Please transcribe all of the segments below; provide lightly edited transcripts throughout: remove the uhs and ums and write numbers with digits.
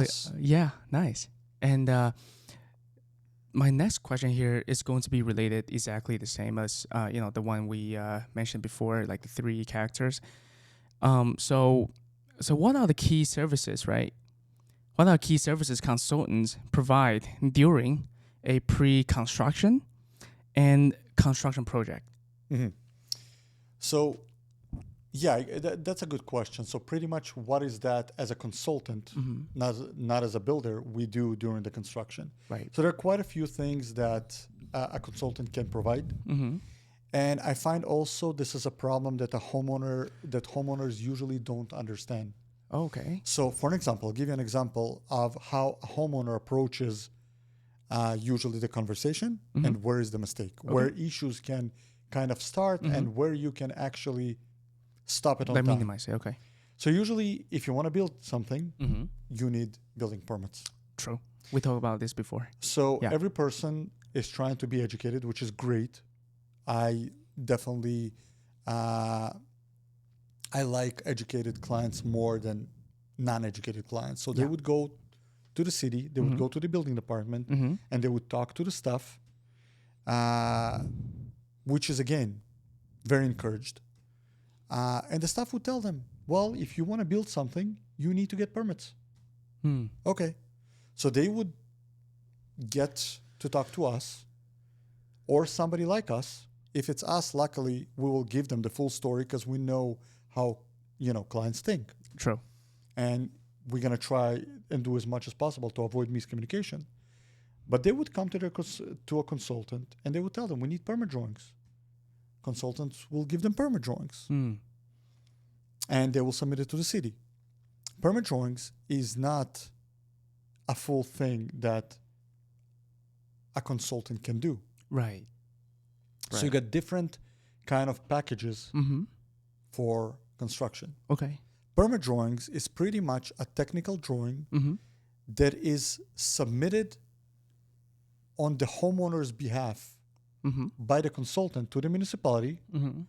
Yes. Yeah, nice. And my next question here is going to be related exactly the same as the one we mentioned before, like the three characters. So what are the key services, right? What are key services consultants provide during a pre-construction and construction project? hmm So, yeah, that's a good question. So, pretty much, what is that as a consultant, Mm-hmm. not as a builder, we do during the construction? Right. So, there are quite a few things that a consultant can provide, Mm-hmm. and I find also this is a problem that homeowners usually don't understand. Okay. So, for an example, I'll give you an example of how a homeowner approaches usually the conversation Mm-hmm. and where is the mistake, Okay. where issues can kind of start, Mm-hmm. and where you can actually stop it on Let time. minimize it. Okay. So usually, if you want to build something, Mm-hmm. you need building permits. True. We talked about this before. So Yeah. every person is trying to be educated, which is great. I definitely, uh, I like educated clients more than non-educated clients. So they Yeah. would go to the city, they would Mm-hmm. go to the building department, Mm-hmm. and they would talk to the staff, uh, which is again very encouraged. And the staff would tell them, well, if you want to build something, you need to get permits. Hmm. Okay. So they would get to talk to us or somebody like us. If it's us, luckily, we will give them the full story because we know how, clients think. True. And we're going to try and do as much as possible to avoid miscommunication. But they would come to a consultant and they would tell them, we need permit drawings. Consultants will give them permit drawings Hmm. and they will submit it to the city. Permit drawings is not a full thing that a consultant can do. Right. So you got different kind of packages Mm-hmm. for construction. Okay. Permit drawings is pretty much a technical drawing Mm-hmm. that is submitted on the homeowner's behalf Mm-hmm. by the consultant to the municipality Mm-hmm.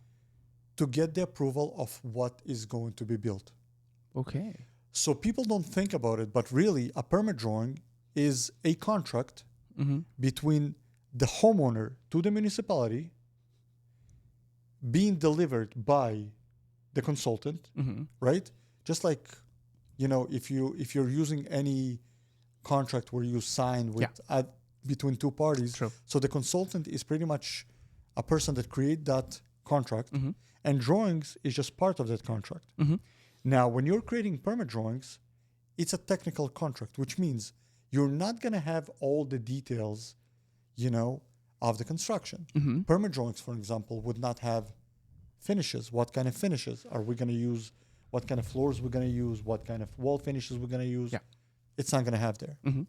to get the approval of what is going to be built. Okay. So people don't think about it, but really a permit drawing is a contract Mm-hmm. between the homeowner to the municipality being delivered by the consultant, Mm-hmm. right? Just like, if you're using any contract where you sign with between two parties, True. so the consultant is pretty much a person that create that contract, Mm-hmm. and drawings is just part of that contract. Mm-hmm. Now, when you're creating permit drawings, it's a technical contract, which means you're not going to have all the details, of the construction. Mm-hmm. Permit drawings, for example, would not have finishes. What kind of finishes are we going to use? What kind of floors we're going to use? What kind of wall finishes we're going to use? Yeah. It's not going to have there. Mm-hmm.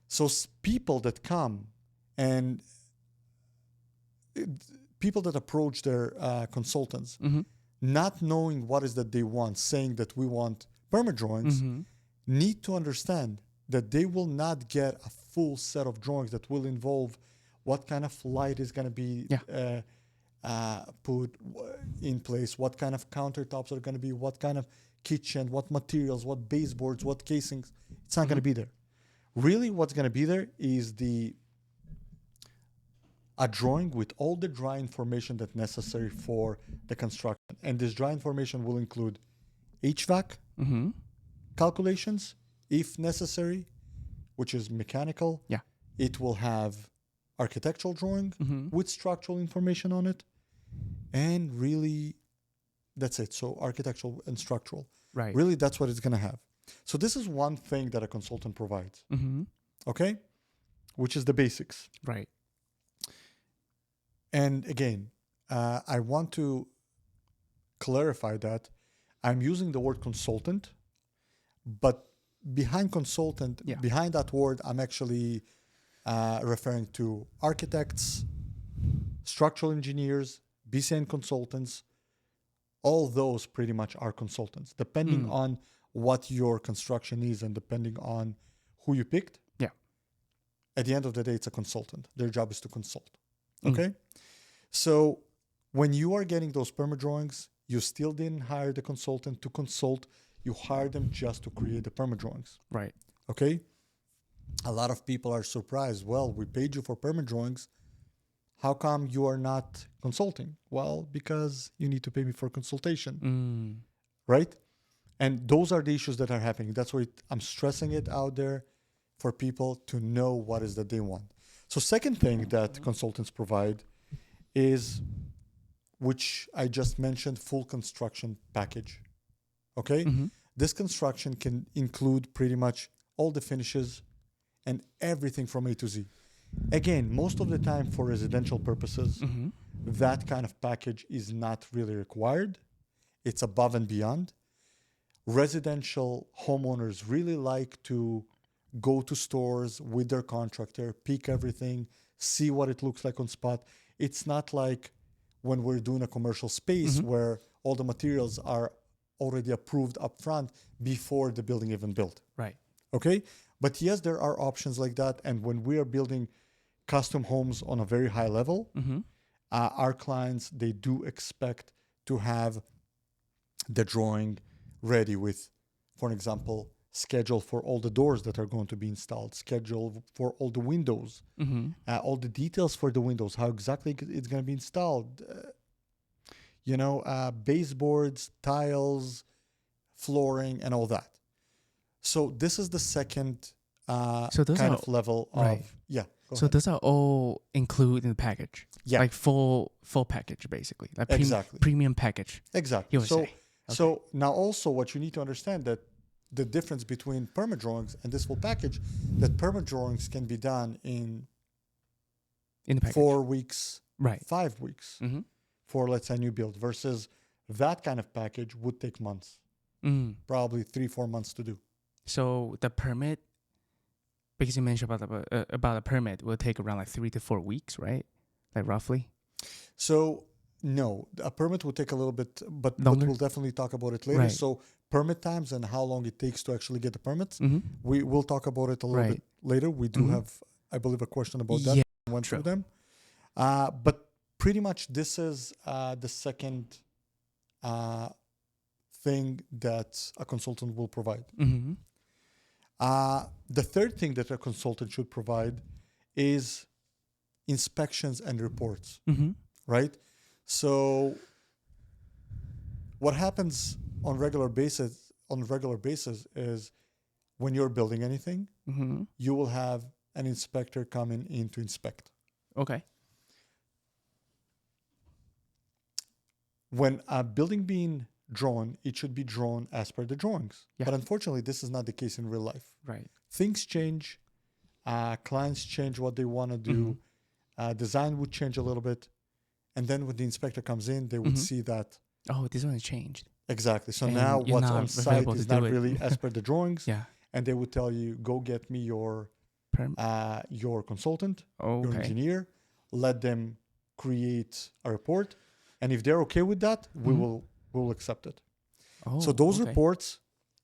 So people that come and people that approach their consultants, Mm-hmm. not knowing what is that they want, saying that we want permit drawings, Mm-hmm. need to understand that they will not get a full set of drawings that will involve what kind of light is going to be put in place, what kind of countertops are going to be, what kind of kitchen, what materials, what baseboards, what casings. It's not going to be there. Really, what's going to be there is a drawing with all the dry information that's necessary for the construction. And this dry information will include HVAC Mm-hmm. calculations, if necessary, which is mechanical. Yeah. It will have architectural drawing Mm-hmm. with structural information on it. And really, that's it. So architectural and structural. Right. Really, that's what it's going to have. So this is one thing that a consultant provides. Mm-hmm. Okay? Which is the basics. Right. And again, I want to clarify that I'm using the word consultant, but behind consultant, Yeah. behind that word, I'm actually referring to architects, structural engineers, BCN consultants. All those pretty much are consultants, depending on what your construction is and depending on who you picked. Yeah. At the end of the day, it's a consultant. Their job is to consult. Mm. Okay? So when you are getting those permit drawings, you still didn't hire the consultant to consult You hire them just to create the permit drawings. Right. Okay? A lot of people are surprised. Well, we paid you for permit drawings. How come you are not consulting? Well, because you need to pay me for consultation, right? And those are the issues that are happening. That's why I'm stressing it out there for people to know what is that they want. So second thing that consultants provide is, which I just mentioned, full construction package. Okay? This construction can include pretty much all the finishes and everything from A to Z. Again, most of the time for residential purposes, that kind of package is not really required. It's above and beyond. Residential homeowners really like to go to stores with their contractor, pick everything, see what it looks like on spot. It's not like when we're doing a commercial space where all the materials are already approved up front before the building even built. Right. Okay? But yes, there are options like that. And when we are building custom homes on a very high level, our clients, they do expect to have the drawing ready with, for example, schedule for all the doors that are going to be installed, schedule for all the windows, all the details for the windows, how exactly it's going to be installed, baseboards, tiles, flooring, and all that. So this is the second kind of level right. of, yeah. So those are all included in the package. Yeah. Like full package, basically. Like Exactly. Premium package. Exactly. You would say. Okay. So now also what you need to understand that the difference between permit drawings and this full package, that permit drawings can be done in the package. 4 weeks, right. 5 weeks for, let's say, a new build, versus that kind of package would take months, probably 3-4 months to do. So the permit, because you mentioned about a permit, will take around like 3 to 4 weeks, right? Like roughly. So no, a permit will take a little bit, but we'll definitely talk about it later. Right. So permit times and how long it takes to actually get the permits, we will talk about it a little bit later. We do have, I believe, a question about that. Yeah, went through them. But pretty much this is the second thing that a consultant will provide. The third thing that a consultant should provide is inspections and reports, right? So what happens on regular basis is when you're building anything, you will have an inspector coming in to inspect. Okay. When a building being drawn, it should be drawn as per the drawings. Yeah. But unfortunately, this is not the case in real life. Right. Things change. Clients change what they want to do. Design would change a little bit. And then when the inspector comes in, they would see that. Oh, this one has changed. Exactly. So And now you're what's not on site available is to not do it. really as per the drawings. Yeah. And they would tell you, go get me your consultant, your Okay. engineer. Let them create a report. And if they're okay with that, we'll accept it. Oh, So those okay. reports,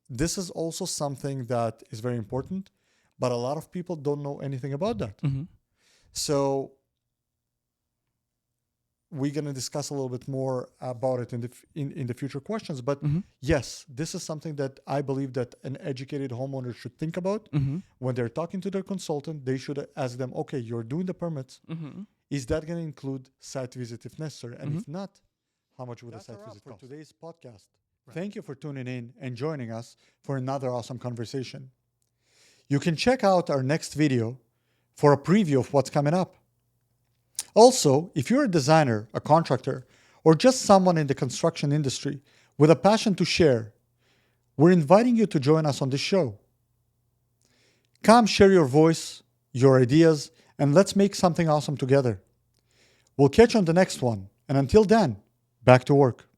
this is also something that is very important, but a lot of people don't know anything about that. So we're going to discuss a little bit more about it in the future questions. But yes, this is something that I believe that an educated homeowner should think about. When they're talking to their consultant, they should ask them, okay, you're doing the permits. Is that going to include site visit if necessary? And if not, how much would a site visit cost? For today's podcast. Right. Thank you for tuning in and joining us for another awesome conversation. You can check out our next video for a preview of what's coming up. Also, if you're a designer, a contractor, or just someone in the construction industry with a passion to share, we're inviting you to join us on this show. Come share your voice, your ideas, and let's make something awesome together. We'll catch you on the next one. And until then, back to work.